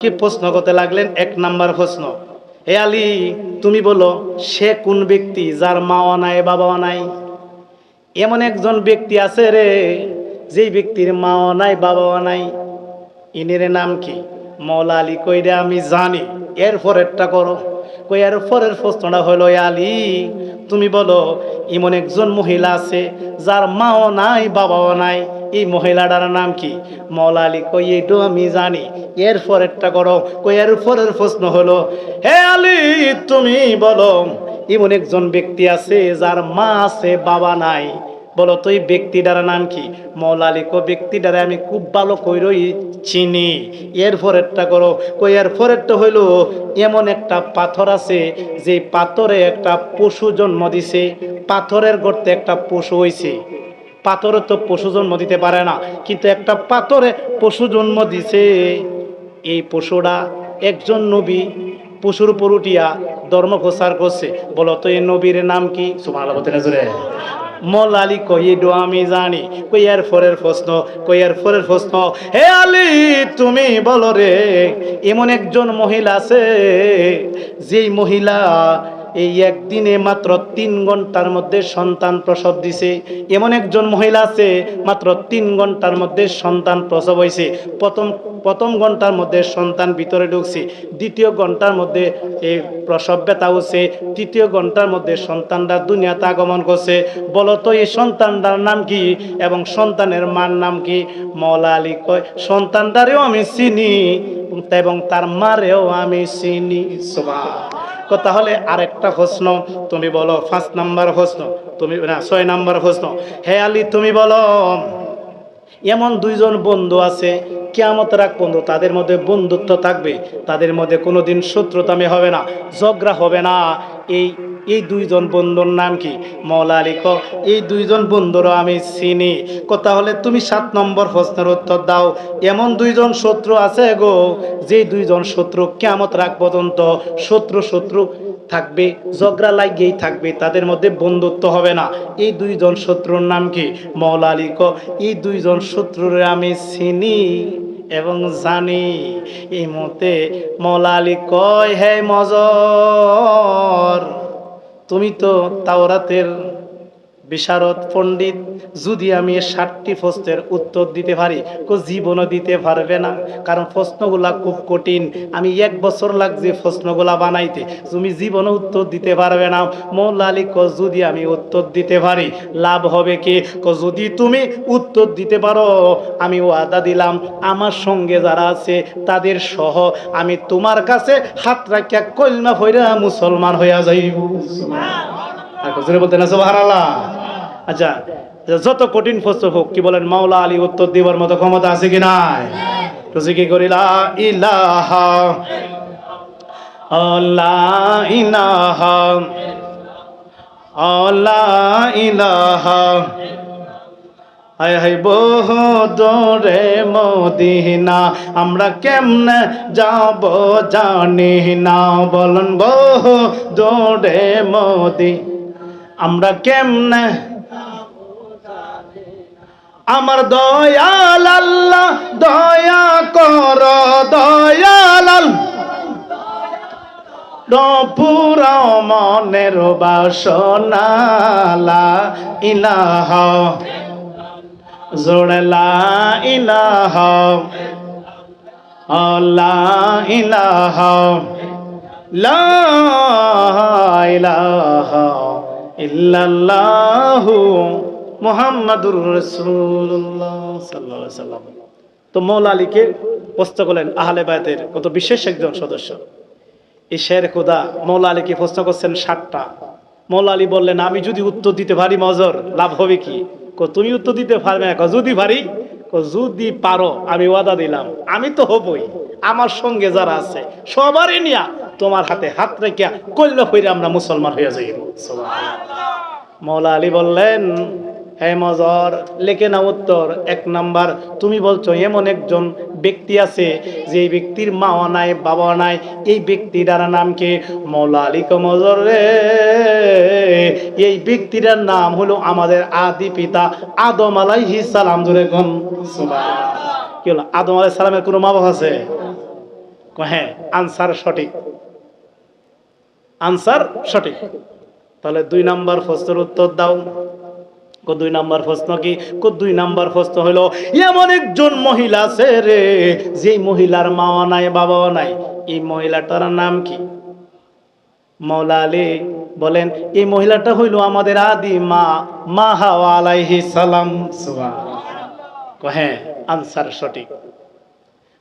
কি প্রশ্ন করতে লাগলেন? এক নাম্বার প্রশ্ন, হে আলী, তুমি বলো সে কোন ব্যক্তি যার মাও নাই বাবাও নাই? এমন একজন ব্যক্তি আছে রে, যেই ব্যক্তির মাও নাই বাবাও নাই। ইনের নাম কি? মৌলা আলী কই রে আমি জানি। এরপর একটা করো, কই এর পরের প্রশ্নটা হলো, আলী তুমি বলো এমন একজন মহিলা আছে যার মাও নাই বাবাও নাই, এই মহিলাটার নাম কি? মৌলা আলী কই এইটাও আমি জানি। এরপর একটা করো, কই এর পরের প্রশ্ন হলো, হে আলী তুমি বলো এমন একজন ব্যক্তি আছে যার মা আছে বাবা নাই, বলো তো এই ব্যক্তিটার নাম কি? মৌলা আলী কো ব্যক্তিটারে আমি খুব ভালো কইরই চিনি। এরপর একটা করো, কই এর পরেরটা হইলো, এমন একটা পাথর আছে যে পাথরে একটা পশু জন্ম দিছে, পাথরের গর্তে একটা পশু হইছে। পাথরে তো পশু জন্ম দিতে পারে না, কিন্তু একটা পাথরে পশু জন্ম দিছে। এই পশুটা একজন নবী পশুর উপর উঠিয়া ধর্ম প্রচার করছে, বলো তো এই নবীর নাম কি? সুবহানাল্লাহ বলতে না জোরে? মৌলা আলী কই এডো আমি জানি। কই এর পরের প্রশ্ন, কই এর পরের প্রশ্ন, হে আলী তুমি বলো রে এমন একজন মহিলা আছে যেই মহিলা এই একদিনে মাত্র 3 ঘন্টার মধ্যে সন্তান প্রসব দিছে। এমন একজন মহিলা আছে মাত্র 3 ঘন্টার মধ্যে সন্তান প্রসব হয়েছে। প্রথম ঘন্টার মধ্যে সন্তান ভিতরে ঢুকছে, দ্বিতীয় ঘন্টার মধ্যে এই প্রসব ব্যথা হচ্ছে, তৃতীয় ঘন্টার মধ্যে সন্তানরা দুনিয়াতে আগমন করছে। বলো তো এই সন্তানটার নাম কি এবং সন্তানের মার নাম কি? মৌলা আলী কয় সন্তানটারেও আমি চিনি এবং তার মারেও আমি চিনি। সুবহানাল্লাহ। তাহলে আরেকটা প্রশ্ন, তুমি বলো 5 নাম্বার প্রশ্ন, তুমি না 6 নাম্বার প্রশ্ন, হে আলী তুমি বলো এমন 2 জন বন্ধু আছে, কিয়ামতের আগ পর্যন্ত তাদের মধ্যে বন্ধুত্ব থাকবে, তাদের মধ্যে কোনোদিন শত্রুতামি হবে না, ঝগড়া হবে না। এই এই 2 জন বন্ধুর নাম কি? মৌলা আলী কো এই 2 জন বন্ধুরও আমি চিনি। তাহলে তুমি 7 নম্বর প্রশ্নের উত্তর দাও। এমন 2 জন শত্রু আছে গো, যে 2 জন শত্রু কিয়ামতের আগ পর্যন্ত শত্রু থাকবে, ঝগড়া লাগিয়েই থাকবে, তাদের মধ্যে বন্ধুত্ব হবে না। এই 2 জন শত্রুর নাম কি? মৌলা আলী কো এই 2 জন শত্রুরে আমি চিনি এবং জানি। এই মতে মৌলা আলী কয়, হে মজর, তুমি তো তাওরাতের বিশারদ পণ্ডিত, যদি আমি 60টি প্রশ্নের উত্তর দিতে পারি? জীবনও দিতে পারবে না, কারণ প্রশ্নগুলা খুব কঠিন। আমি 1 বছর লাগছে প্রশ্নগুলা বানাইতে, তুমি জীবনও উত্তর দিতে পারবে না। মৌলা আলী যদি আমি উত্তর দিতে পারি লাভ হবে কি? যদি তুমি উত্তর দিতে পারো, আমি ওয়াদা দিলাম আমার সঙ্গে যারা আছে তাদের সহ আমি তোমার কাছে হাত রাখিয়া কলমা পড়া মুসলমান হইয়া যাইব। আর হুজুরে বলতে না সুবহানাল্লাহ। আচ্ছা, যত কঠিন প্রশ্ন হোক, কি বলেন মাওলা আলী উত্তর দেওয়ার মতো ক্ষমতা আছে কি নাই? তো কি করি, লা ইলাহা আল্লাহ ইলাহা আল্লাহ ইলাহা, হায় হায় বহু দূরে মদিনা, আমরা কেমনে যাব জানি না। বলেন বহু দূরে আমরা কেমনে, আমার দয়াল আল্লাহ দয়া কর, দয়াল পুরা মনের বাসনা, লা ইলাহা জোড়ে লা ইলাহা আল্লাহ ইলাহা লা ইলাহা ইল্লাল্লাহু মুহাম্মাদুর রাসূলুল্লাহ সাল্লাল্লাহু আলাইহি সাল্লাম। তো মৌলা আলীকে প্রশ্ন করলেন আহলে বায়তের কত বিশেষ একজন সদস্য, এই শের খোদা মৌলা আলীকে প্রশ্ন করছেন 60টা। মৌলা আলী বললেন আমি যদি উত্তর দিতে পারি মজর লাভ হবে কি? তুমি উত্তর দিতে পারবে না? যদি পারি, যদি পারো আমি ওয়াদা দিলাম আমি তো হবই, আমার সঙ্গে যারা আছে সবারই নিয়া তোমার হাতে হাত রেখে কল্যাণ হইরে আমরা মুসলমান হয়ে যাই। মৌলা আলী বললেন, হে মজর লেখে না উত্তর। 1 নাম্বার, তুমি বলছো এমন একজন ব্যক্তি আছে যে ব্যক্তির মাও নাই বাবা নাই, এই ব্যক্তিটার নাম কি? মৌলা আলী কো মজর রে, এই ব্যক্তিটার নাম হলো আমাদের আদি পিতা আদম আলাইহিস সালাম। জোরে কোন সুবহানাল্লাহ। কি হলো, আদম আলাইহিস সালামের কোনো মা বাবা আছে? হ্যাঁ, আনসার সঠিক, আনসার সঠিক। তাহলে 2 নাম্বার প্রশ্নের উত্তর দাও। 2 নাম্বার প্রশ্ন কি? 2 নাম্বার প্রশ্ন হলো, এমন একজন মহিলা আছে রে, যে মহিলার মাও নাই বাবাও নাই, এই মহিলাটার নাম কি? মাওলা আলী বলেন, এই মহিলাটা হইল আমাদের আদি মা, মা হাওয়া আলাইহিস সালাম। সুবহানাল্লাহ। হ্যাঁ, আনসার সঠিক।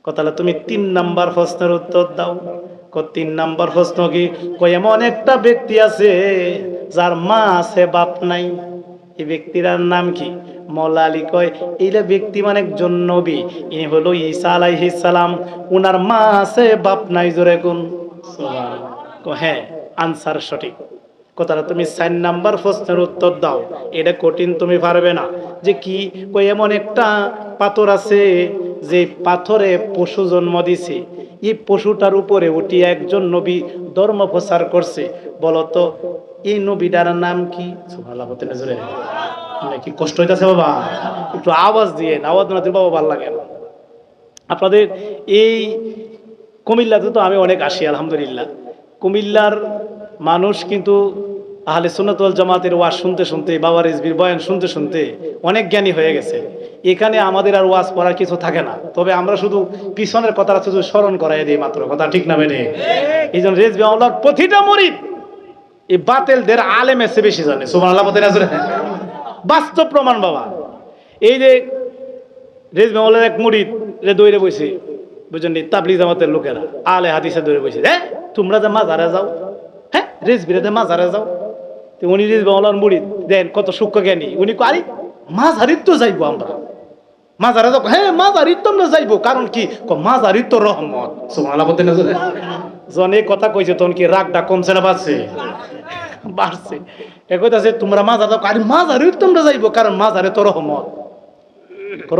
তাহলে তুমি 3 নাম্বার প্রশ্নের উত্তর দাও। 3 নাম্বার প্রশ্ন কি? এমন একটা ব্যক্তি আছে যার মা আছে বাপ নাই, এই ব্যক্তির নাম কি? মাওলা আলী কয়, এইটা ব্যক্তি মানে একজন নবী, ইনি হলো ঈসা আলাইহিস সালাম, উনার মা আছে বাপ নাই। জোরে কোন সুবহানাল্লাহ। হ্যাঁ, আনসার সঠিক। কথাটা তুমি 4 নাম্বার প্রশ্নের উত্তর দাও। এটা কঠিন, তুমি পারবে না। যে কি? এমন একটা পাথর আছে, যে পাথরে পশু জন্ম দিছে, এই পশুটার উপরে উঠিয়ে একজন নবী ধর্ম প্রচার করছে। বলতো এই নবীটার নাম কি? সুবহানাল্লাহ। কি কষ্ট হইতাছে বাবা? একটু আওয়াজ দিয়ে, আওয়াজ না দিলে বাবা ভালো লাগে না। আপনাদের এই কুমিল্লাতে তো আমি অনেক আসি আলহামদুলিল্লাহ। কুমিল্লার মানুষ কিন্তু আহলে সুন্নাত ওয়াল জামাতের ওয়াজ শুনতে শুনতে, বাবা রিজভির বয়ান শুনতে শুনতে অনেক জ্ঞানী হয়ে গেছে। এখানে আমাদের আর ওয়াজ পড়ার কিছু থাকে না, তবে আমরা শুধু পিছনের কথাটা শুধু স্মরণ করাই দিই মাত্র। কথা ঠিক না বেনে? এই জন্য রিজভি আওলার প্রতিটা মুরিদ এই বাতিলদের আলেম এসে বেশি জানে। সুবহানাল্লাহ। বাস্তব প্রমাণ বাবা। এই যে রিজভি আওলার এক মুরিদ রে দৌড়ে বসে, বুঝলেন, তাবলিগ জামাতের লোকেরা আলে হাদিসে দৌড়ে বসে, হ্যাঁ তোমরা যে মাজারে যাও, হ্যাঁ রিজভিরে যে মাজারে যাও। তো উনি রিজভি আওলার মুরিদ দেন কত সূক্ষ্ম জ্ঞানী, উনি কয় আরে মাজারিত তো যাইবো আমরা, মাজারে যাবো। হ্যাঁ মাজারিত তো আমরা যাইবো, কারণ কি? মাজারিত তো রহমত। সুবহানাল্লাহ। জনে কথা কইছে তখন কি রাগটা কমছে না বাড়ছে? বাড়ছে। এ কইতাছে তোমরা মাজার যাও, আরে মাজারিত তো আমরা যাইবো, কারণ মাজারে তো রহমত।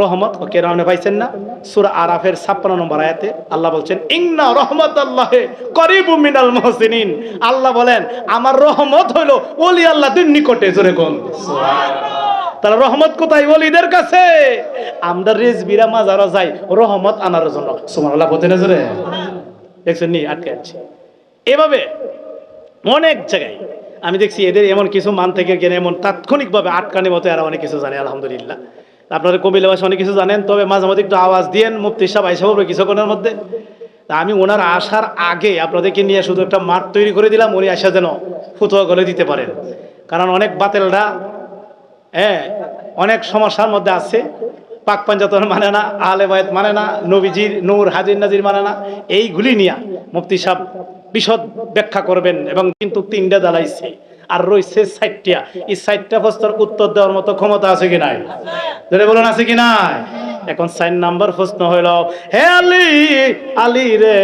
রহমত কেরামে পাইছেন না? সূরা আরাফের 56 নম্বর আয়াতে আল্লাহ বলছেন, ইন্না রাহমাতাল্লাহি করিবুম মিনাল মুহসিনিন। আল্লাহ বলেন আমার রহমত হলো ওলি আল্লাহদের নিকটে। জোরে কোন সুবহানাল্লাহ। তাহলে রহমত কোথায়? ওলিদের কাছে। আমরা রিজবিরা মাজারা যাই রহমত আনার জন্য। সুবহানাল্লাহ। বলতেন জোরে দেখছেন নি আটকে আছে। এভাবে অনেক জায়গায় আমি দেখছি এদের এমন কিছু মান থেকে গেলে এমন তাৎক্ষণিকভাবে আটকানির মতো এরা অনেক কিছু জানে আলহামদুলিল্লাহ। আপনারা কুমিল্লা ভাষা অনেক কিছু জানেন, তবে মাঝে মাঝে একটু আওয়াজ দিয়েন। মুফতি সাহেব আইসা বলবে কিছুক্ষণের মধ্যে। তা আমি ওনার আসার আগে আপনাদেরকে নিয়ে শুধু একটা মাঠ তৈরি করে দিলাম, উনি আসা যেন ফুতুয়া করে দিতে পারেন। কারণ অনেক বাতেলরা হ্যাঁ অনেক সমস্যার মধ্যে আছে। পাক পাঞ্জাতন মানে না, আহলে বায়াত মানে না, নবীজির নূর হাজির নাজির মানে না। এইগুলি নিয়ে মুফতি সাহেব বিশদ ব্যাখ্যা করবেন। এবং কিন্তু 3টা জ্বালাইছে আর রয়েছে 60টা। এই 60টা প্রশ্নের উত্তর দেওয়ার মতো ক্ষমতা আছে কি নাই? ধরে বলুন আছে কি নাই? এখন 4 নাম্বার প্রশ্ন হইল, হে আলী, আলী রে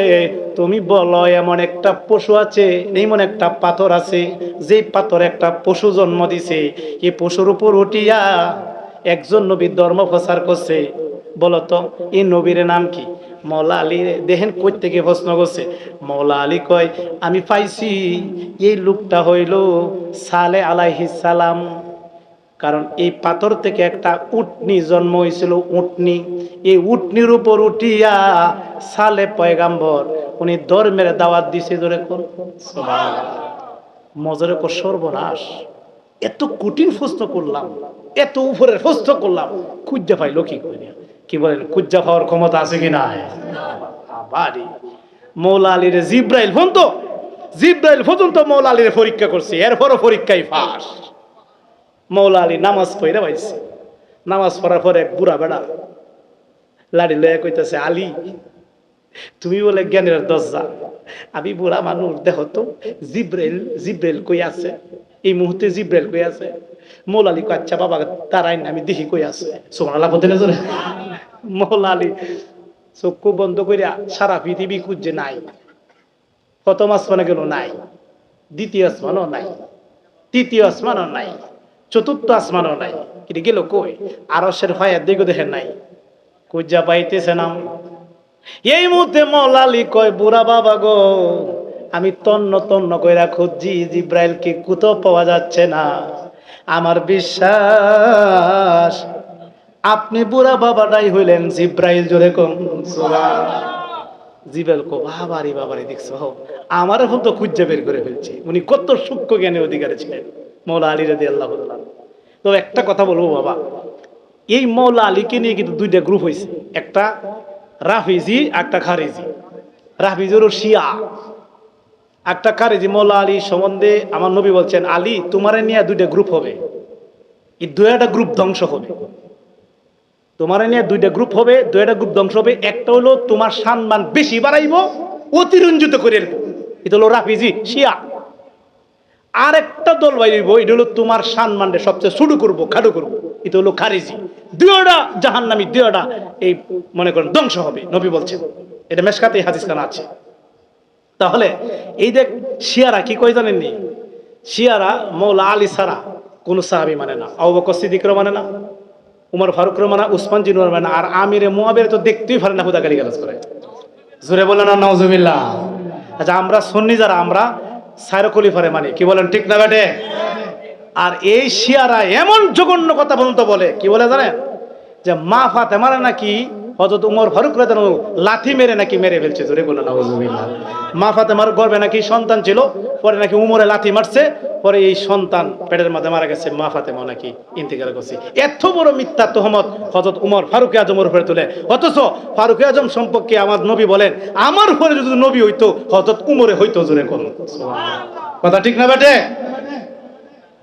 তুমি বলো এমন একটা পশু আছে, এমন একটা পাথর আছে, যে পাথর একটা পশু জন্ম দিছে, এই পশুর উপর উঠিয়া একজন নবী ধর্ম প্রচার করছে। বলো তো এই নবীর নাম কি? মৌলা আলী দেখেন কই থেকে প্রশ্ন করছে। মৌলা আলী কয় আমি পাইছি এই লোকটা হইল সালে আলাইহিস সালাম। কারণ এই পাথর থেকে একটা উটনি জন্ম হয়েছিল, উটনি। এই উটনির উপর উঠিয়া সালে পয়গাম্বর উনি ধর্মের দাওয়াত দিছে। ধরে কোন মজারে কো সর্বনাশ, এত কঠিন প্রশ্ন করলাম, এত উপরের প্রশ্ন করলাম, খুঁজে পাইলো কি করে? কি বলেন, খুঁজা পাওয়ার ক্ষমতা আছে কি না? বাড়ি মৌলা আলীর জিব্রাইল পর্যন্ত মৌলা আলীর পরীক্ষা করছে, এরপরও পরীক্ষায় ফাঁস। মৌলা আলী নামাজ পড়ে পাইছে। নামাজ পড়ার পরে এক বুড়া বেড়া লাড়ি লইয়া কইতেছে, আলী তুমি বলে জ্ঞানের দরজা, আমি বুড়া মানুষ, দেখো তো জিব্রাইল কই আছে, এই মুহূর্তে জিব্রাইল কই আছে? মৌলা আলী কয় আচ্ছা বাবা দাঁড়াই না, আমি দেখি কই আছে। সুবহানাল্লাহ। বলতে না জোরে। মৌলা আলী চক্ষু বন্ধ করিয়া সারা পৃথিবী খুঁজছে, নাই। প্রথম আসমানে গেল, নাই। দ্বিতীয় আসমানও নাই, তৃতীয় আসমানও নাই, চতুর্থ আসমানও নাই। এটা গেল কই? আরশের ফায়ার দিকে দেখেন নাই, খুঁজা পাইতেছে না। এই মুহূর্তে মৌলা আলী কয় বুড়া বাবা গো, আমি তন্ন তন্ন কইরা খুঁজছি, জিব্রাইলকে কোথাও পাওয়া যাচ্ছে না। আমার বিশ্বাস আপনি বুড়া বাবাটাই হইলেন জিব্রাইল। জোরে কম সুবহানাল্লাহ। জিবেল কো বাবারি বাবারি দেখছো আমার এখন তো খুঁজে বের করে ফেলছি। উনি কত সূক্ষ্ম জ্ঞানের অধিকারী ছিলেন মৌলা আলী রাদিয়াল্লাহু তাআলা। তো একটা কথা বলবো বাবা, এই মৌলা আলীকে নিয়ে কিন্তু দুইটা গ্রুপ হয়েছে, একটা রাফিজি একটা খারিজি। রাফিজুর শিয়া, একটা খারিজি। মৌলা আলী সম্বন্ধে আমার নবী বলছেন, আলী তোমারে নিয়ে দুইটা গ্রুপ হবে, এই দুইটা গ্রুপ ধ্বংস হবে। তোমার নিয়ে দুইটা গ্রুপ হবে, দুইটা গ্রুপ ধ্বংস হবে। একটা হলো তোমার সম্মান বেশি বাড়াইব, অতিরঞ্জিত করে রাখবো, এটা হলো রাফিজি শিয়া। আর একটা দল বাইব, এটা হলো তোমার সম্মানটা সবচেয়ে ছোট করবো, খাটো করবো, এটা হলো খারিজি। দুইটা জাহান্নামী, দুইটা এই মনে করেন ধ্বংস হবে, নবী বলছেন। এটা মেশকাতে হাদিস খানা আছে। তাহলে এই দেখ শিয়ারা কি কই জানেননি? শিয়ারা মৌলা আলী ছাড়া কোন সাহাবী মানে না, আবু বকর সিদ্দিকও মানে না, উমর ফারুক রহমান, উসমান জিনুর মানে, আর আমিরে মুয়াবিয়া তো দেখতেই পারে না, হুদা গালি গালাজ করে। জোরে বলেন না নাউজুবিল্লাহ। আচ্ছা আমরা সুন্নি যারা, আমরা সাইর খলিফারে মানি, কি বলেন ঠিক না বেটে? আর এই শিয়ারা এমন জঘন্য কথা পর্যন্ত বলে, কি বলে জানেন? যে মা ফাতেমার নাকি হযরত উমর ফারুক রাদিয়াল্লাহু লাথি মেরে নাকি মেরে ফেলছে। জোরে বলেন নাউজুবিল্লাহ। মা ফাতেমার গর্ভে নাকি সন্তান ছিল, পরে নাকি উমরে লাথি মারছে, পরে এই সন্তান পেটের মধ্যে মারা গেছে, মা ফাতেমা নাকি ইন্তেকাল করছে। এত বড় মিথ্যা তহমত হযরত উমর ফারুক আজমের উপরে তুলে। অথচ ফারুক আজম সম্পর্কে আমার নবী বলেন, আমার উপরে যদি নবী হইতো হযরত উমরে হইতো। জোরে কোন কথা ঠিক না বেটে?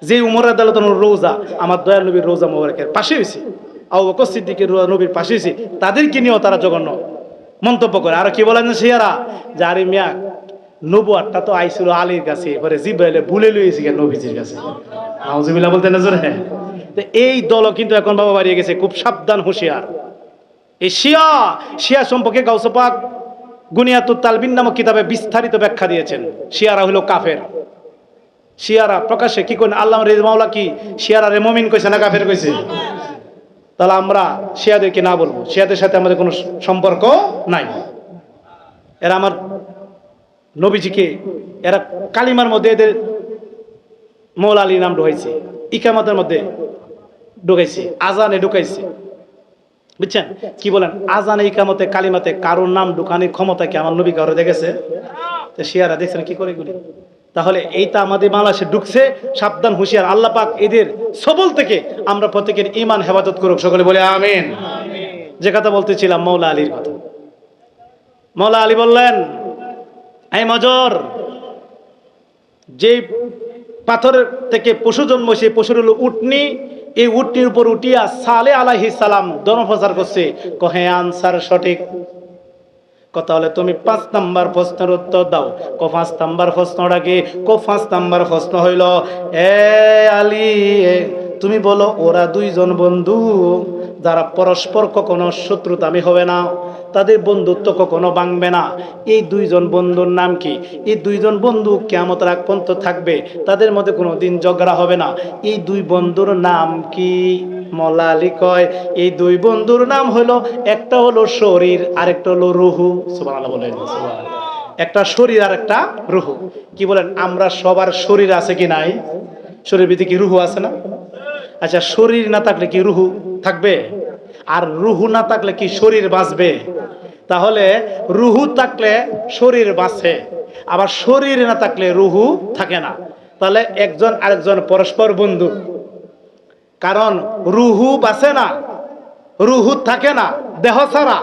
যে উমর রাদিয়াল্লাহু তাআলার রওজা আমার দয়াল নবীর রওজা মোবারকের পাশে হইছে, আবু বকর সিদ্দিকের নবীর পাশে হইছে, তাদেরকে নিয়েও তারা জঘন্য মন্তব্য করে। আর কি বলেন শিয়ারা, যে আরে মিয়া নবুয়াতটা তো আইছিল আলীর কাছে, পরে জিব্রাইলে ভুলে লইছে কেন নবীজির কাছে। নাউজুবিল্লাহ বলতে না জোরে? তো এই দল কিন্তু এখন বাবা বাড়িয়ে গেছে, খুব সাবধান, হুঁশিয়ার। এই শিয়া, শিয়া সম্পর্কে গাউস পাক গুনিয়াতুত তালবিন নামক কিতাবে বিস্তারিত ব্যাখ্যা দিয়েছেন। শিয়ারা হলো কাফের। শিয়ারা প্রকাশ্যে কি করেন, আল্লামা রিজভী মাওলা কি শিয়ারা রে মুমিন কইছে না কাফের কইছে? তাহলে আমরা শিয়াদেরকে না বলবো, শিয়াদের সাথে আমাদের কোনো সম্পর্ক নাই। এরা আমার নবীজিকে, এরা কালিমার মধ্যে এদের মৌলা আলী নাম ঢুকাইছে, ইকামতের মধ্যে ঢুকাইছে, আজানে ঢুকাইছে। বুঝছেন কি বলেন? আজানে, ইকামতে, কালিমাতে কারোর নাম ঢুকানোর ক্ষমতা কি আমার নবী কারো দেখেছে? তো শিয়ারা দেখছেন কি করে গুলি। তাহলে এইটা আমাদের বাংলাদেশে ঢুকছে, সাবধান, হুঁশিয়ার। আল্লাহ পাক এদের সবল থেকে আমরা প্রত্যেকের ঈমান হেফাজত করুক, সকলে বলে আমিন। যে কথা বলতেছিলাম মৌলা আলীর কথা, মৌলা আলী বললেন, এই মজর, যে পাথরের থেকে পশু জন্ম, সেই পশুর হলো উটনি। এই উটনির উপর উঠিয়া সালেহ আলাইহিস সালাম ধর্মপ্রচার করছে। কহে আনসার সঠিক কথা হলে তুমি 5 নাম্বার প্রশ্নের উত্তর দাও। 5 নাম্বার প্রশ্নটা কি? 5 নাম্বার প্রশ্ন হইল, এ আলী তুমি বলো, ওরা দুইজন বন্ধু যারা পরস্পর কখনো শত্রুতামি হবে না, তাদের বন্ধুত্ব কখনো ভাঙবে না, এই দুইজন বন্ধুর নাম কি? এই দুইজন বন্ধু কিয়ামতের আগ পর্যন্ত থাকবে, তাদের মধ্যে কোনো দিন ঝগড়া হবে না, এই দুই বন্ধুর নাম কি? মৌলা আলী কয়, এই দুই বন্ধুর নাম হলো, একটা হলো শরীর, আরেকটা হলো রুহু। সুবহানাল্লাহ বলেন। একটা শরীর আর একটা রুহু। কি বলেন, আমরা সবার শরীর আছে কি নাই? শরীর ভিতরে কি রুহু আছে না? আচ্ছা, শরীর না থাকলে কি রুহু থাকবে? আর রুহু না থাকলে কি শরীর বাঁচবে? তাহলে রুহু থাকলে শরীর বাঁচে, আবার শরীর না থাকলে রুহু থাকে না। তাহলে একজন আরেকজন পরস্পর বন্ধু, কারণ রুহু বাঁচে না, রুহু থাকে না দেহ ছাড়া,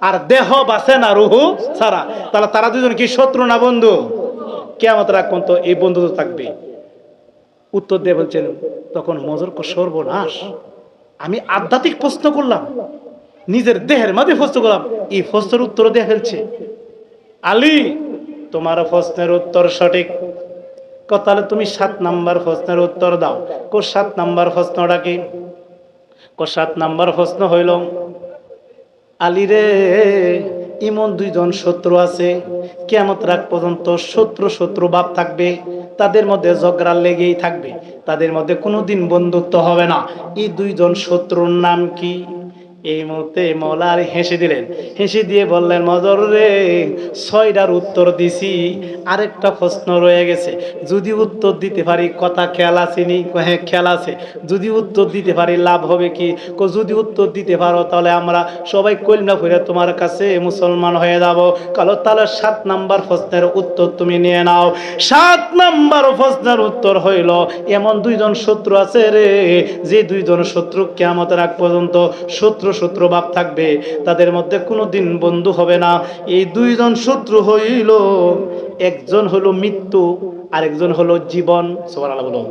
আর দেহ বাঁচে না রুহু ছাড়া। তাহলে তারা দুজন কি শত্রু না বন্ধু? কিয়ামতের আগ পর্যন্ত এই বন্ধু থাকবে। উত্তর দিয়ে বলছেন, তখন মজর সর্বনাশ, আমি আধ্যাত্মিক প্রশ্ন করলাম, নিজের দেহের মধ্যে প্রশ্ন করলাম, এই প্রশ্নের উত্তর দিয়ে ফেলছে। আলী তোমার প্রশ্নের উত্তর সঠিক। তাহলে তুমি 7 নাম্বার প্রশ্নের উত্তর দাও। 7 নাম্বার প্রশ্নটা কি? 7 নাম্বার প্রশ্ন হইল, আলী রে, এমন দুইজন শত্রু আছে, কিয়ামত রাত পর্যন্ত শত্রু ভাব থাকবে, তাদের মধ্যে ঝগড়া লেগেই থাকবে, তাদের মধ্যে কোনোদিন বন্ধুত্ব হবে না। এই দুইজন শত্রুর নাম কি? এই মুহূর্তে মৌলা আলী হেসে দিলেন, হেসে দিয়ে বললেন, মজর রে, 6টার উত্তর দিছি, আরেকটা প্রশ্ন রয়ে গেছে, যদি উত্তর দিতে পারি কথা খেয়াল আসেনি? হ্যাঁ খেয়াল আছে। যদি উত্তর দিতে পারি লাভ হবে কি? যদি উত্তর দিতে পারো তাহলে আমরা সবাই কলমা পড়ে তোমার কাছে মুসলমান হয়ে যাব। কালো তাহলে 7 নাম্বার প্রশ্নের উত্তর তুমি নিয়ে নাও। 7 নাম্বার প্রশ্নের উত্তর হইল, এমন 2জন শত্রু আছে রে, যে 2জন শত্রু কিয়ামতের আগ পর্যন্ত শত্রু ভাব থাকবে, তাদের মধ্যে কোনোদিন বন্ধু হবে না। এই 2জন শত্রু হইল, একজন হলো মৃত্যু, আরেকজন হলো জীবন। সুবহানাল্লাহ বলুন।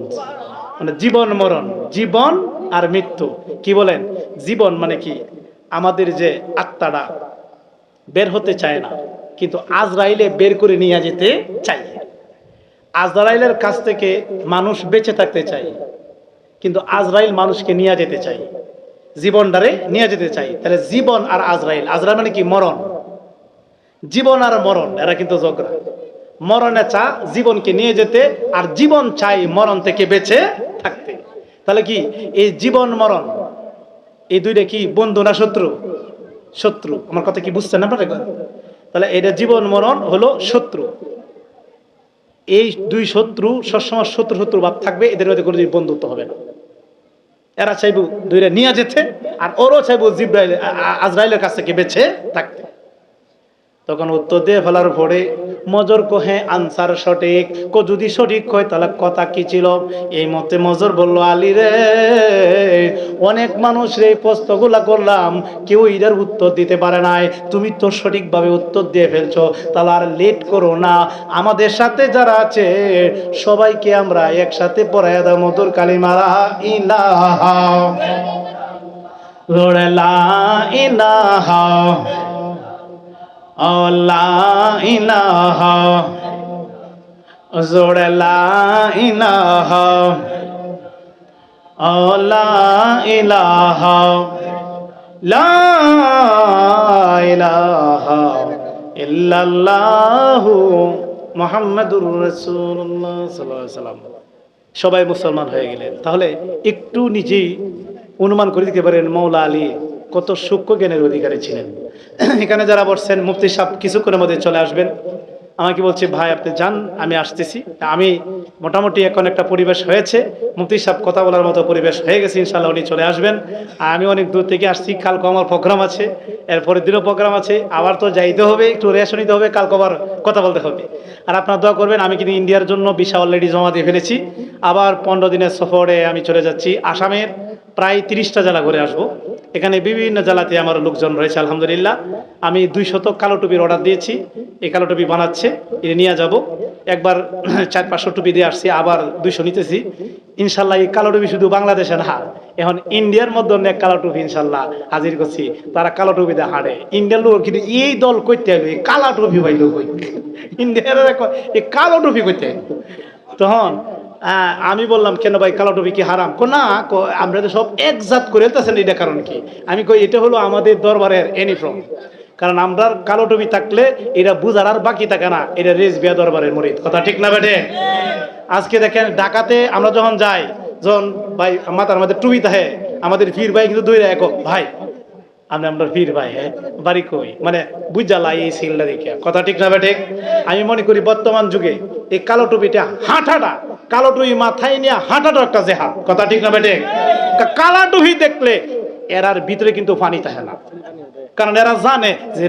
মানে জীবন মরণ, জীবন আর মৃত্যু। কি বলেন? জীবন মানে কি? আমাদের যে আত্মাটা বের হতে চায় না, কিন্তু আজরাইলে বের করে নিয়ে যেতে চাই। আজরাইলের কাছ থেকে মানুষ বেঁচে থাকতে চায়, কিন্তু আজরাইল মানুষকে নিয়ে যেতে চায়, জীবনটারে নিয়ে যেতে চাই। তাহলে জীবন আর আজরাইল, আজরাইল মানে কি? মরণ। জীবন আর মরণ এরা কিন্তু ঝগড়া। মরণে চা জীবনকে নিয়ে যেতে, আর জীবন চাই মরণ থেকে বেঁচে থাকতে। তাহলে কি এই জীবন মরণ, এই দুইটা কি বন্ধু না শত্রু? শত্রু। আমার কথা কি বুঝছেন আপনারা? তাহলে এটা জীবন মরণ হলো শত্রু। এই 2 শত্রু সবসময় শত্রু ভাব থাকবে, এদের মধ্যে কোনো বন্ধুত্ব হবে না। এরা চাইবো 2টা নিয়ে যেতে, আর ওরও চাইবো জিব্রাইল আজরাইলের কাছ থেকে বেঁচে থাকতে। তখন উত্তর দিয়ে ফেলার পরে মজর কহে আনসার সঠিক। যদি সঠিক হয় তাহলে কথা কি ছিল? এই মতে মজর বলল, আলী রে, অনেক মানুষ এই প্রশ্নগুলা করলাম, কেউ এটার উত্তর দিতে পারে নাই, তুমি তো সঠিকভাবে উত্তর দিয়ে ফেলছো, তাহলে আর লেট করো না, আমাদের সাথে যারা আছে সবাইকে আমরা একসাথে পড়াইয়া দাও মধুর কালিমা লা ইলাহা ইলাহা লা ইলাহা জোড়ে লা ইলাহা লা ইলাহা লা ইলাহা ইল্লাল্লাহু মুহাম্মাদুর রাসূলুল্লাহ সাল্লাল্লাহু আলাইহি ওয়াসাল্লাম। সবাই মুসলমান হয়ে গেলেন। তাহলে একটু নিজেই অনুমান করে দিতে পারেন মৌলা আলী কত সূক্ষ্ম জ্ঞানের অধিকারী ছিলেন। এখানে যারা বসছেন, মুফতি সাহেব কিছুক্ষণের মধ্যে চলে আসবেন। আমাকে বলছে, ভাই আপনি যান, আমি আসতেছি। আমি মোটামুটি এখন একটা পরিবেশ হয়েছে, মুফতি সাহেব কথা বলার মতো পরিবেশ হয়ে গেছে, ইনশাল্লাহ উনি চলে আসবেন। আর আমি অনেক দূর থেকে আসছি, কালকে আমার প্রোগ্রাম আছে, এরপরের দিনও প্রোগ্রাম আছে, আবার তো যাইতে হবে, একটু রেস্ট নিতে হবে, কালকে আবার কথা বলতে হবে। আর আপনারা দোয়া করবেন, আমি কিন্তু ইন্ডিয়ার জন্য ভিসা অলরেডি জমা দিয়ে ফেলেছি। আবার 15 দিনের সফরে আমি চলে যাচ্ছি। আসামের প্রায় 30টা জেলা ঘুরে আসবো। এখানে বিভিন্ন জেলাতে আমার লোকজন রয়েছে আলহামদুলিল্লাহ। আমি 200 কালো টুপির অর্ডার দিয়েছি, এই কালো টুপি বানাচ্ছে, এটা নিয়ে যাব। একবার 400-500 টুপি দিয়ে আসছি, আবার 200 নিতেছি ইনশাল্লাহ। এই কালো টুপি শুধু বাংলাদেশে না, এখন ইন্ডিয়ার মধ্যে অনেক কালো টুপি ইনশাল্লাহ হাজির করছি। তারা কালো টুপিতে হাঁটে, ইন্ডিয়ার লোক কিন্তু এই দল করতে হবে, কালা টুপি পাইল কই, ইন্ডিয়ার এই কালো টুপি করতে হবে। তখন আমি বললাম, কেন ভাই কালো টুপি কি হারাম? না, আমরা তো সব একজাত করে ফেলতেছেন, এটা কারণ কি? আমি কই, এটা হলো আমাদের দরবারের ইউনিফর্ম, কারণ আমরা কালো টুপি থাকলে এটা বুঝার আর বাকি থাকে না, এটা রেজবিয়া দরবারের মুরিদ। কথা ঠিক না বেটে? আজকে দেখেন ঢাকাতে আমরা যখন যাই, যখন ভাই মাথার মধ্যে টুপি থাকে, আমাদের পীর ভাই কিন্তু দৌড়ে একক, ভাই আমরা পীর ভাই, হ্যাঁ বাড়ি কই, মানে বুঝালা এই সিলটা দেখে। কথা ঠিক না বেটে? আমি মনে করি বর্তমান যুগে এই কালো টুপিটা হাঁটাটা, কালো টুপি মাথায় নিয়ে হাঁটাটা একটা জেহাদ। কথা ঠিক না বেটে? কালা টুপি দেখলে এরার ভিতরে কিন্তু পানি থাকে না, কারণ এরা জানে যে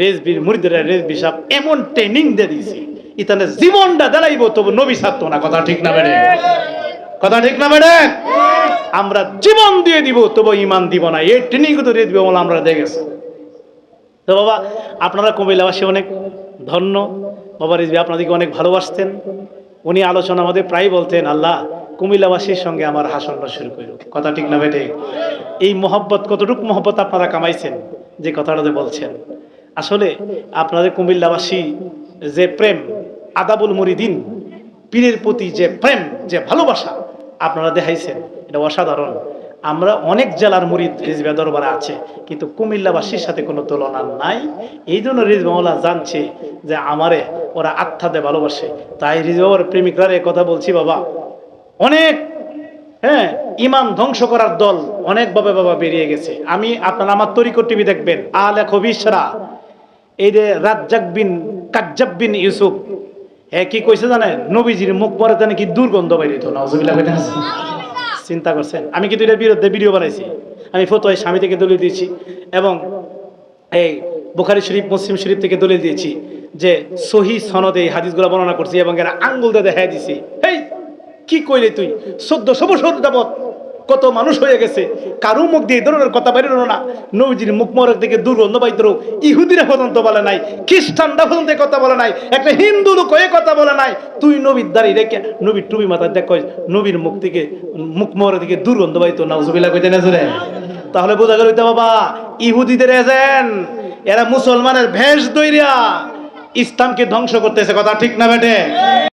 রেজবির মুরিদরা রেজবি সাহেব এমন ট্রেনিং দিয়ে দিয়েছে, ইতানে জীবনটা দেলাইব তবু নবী ছাড়তো না। কথা ঠিক না বেড়ে? কথা ঠিক না বেড়ে? আমরা জীবন দিয়ে দিব তবু ইমান দিব না, এই ট্রেনিং তো রেজবি বলে আমরা দেখেছি। তো বাবা, আপনারা কুমিল্লাবাসী অনেক ধন্য, বাবা রেজবি আপনাদেরকে অনেক ভালোবাসতেন। উনি আলোচনা আমাদের প্রায় বলতেন, আল্লাহ কুমিল্লাবাসীর সঙ্গে আমার হাসন্ন শুরু করো। কথা ঠিক না বেটে? এই মহব্বত, কতটুকু মহব্বত আপনারা কামাইছেন যে কথাটা বলছেন। আসলে আপনাদের কুমিল্লাবাসী যে প্রেম, আদাবুল মুরিদিন, পীরের প্রতি যে প্রেম, যে ভালোবাসা আপনারা দেখাইছেন, এটা অসাধারণ। আমরা অনেক জেলার মুরিদ রিজভি দরবারে আছে, কিন্তু কুমিল্লাবাসীর সাথে কোনো তুলনা নাই। এই জন্য রিজভি মাওলা জানছে যে আমারে ওরা আত্মাতে ভালোবাসে, তাই রিজভি বাবার প্রেমিকরা কথা বলছি, বাবা অনেক হ্যাঁ, ইমান ধ্বংস করার দল অনেকভাবে বাবা বেরিয়ে গেছে। আমি আপনারা আমার তরিকত টিভি দেখবেন, আলে খবিশরা, এই যে রাজ্জাক বিন কাজ্জাব বিন ইউসুফ, কি কইছে জানেন? নবীজির মুখ পরাতে নাকি দুর্গন্ধ বাইরিত। নাউজুবিল্লাহ কইতেন। চিন্তা করছেন? আমি কিন্তু এটার বিরুদ্ধে ভিডিও বানাইছি, আমি ফতোয় স্বামী থেকে দলিল দিয়েছি, এবং এই বুখারী শরীফ মুসলিম শরীফ থেকে দলিল দিয়েছি যে সহি সনদে এই হাদিসগুলো বর্ণনা করছি, এবং এরা আঙ্গুল দিয়ে দেখাই দিছি। এই কি কইলে তুই? 1400 বছর যাবত কত মানুষ হয়ে গেছে, কারো মুখ দিয়ে এই ধরনের কথা বের হলো না। নবীজির মুখ মোবারক থেকে দুর্গন্ধ বাইর, ইহুদিরা পর্যন্ত বলে নাই, খ্রিস্টানরা পর্যন্ত কথা বলে নাই, একটা হিন্দু লোক হয়ে কথা বলে নাই। তুই নবীর দাঁড়িয়ে রেখে নবীর টুপি মাথায় দেখ, নবীর মুখ থেকে মুখ মোবারক থেকে দুর্গন্ধ বাইতো। নাউজুবিল্লাহ কইতে না জোরে? তাহলে বোঝা গেল তো বাবা, ইহুদিদের এজেন্ট, এরা মুসলমানের ভেষ দইরা ইসলামকে ধ্বংস করতেছে। কথা ঠিক না বেটে?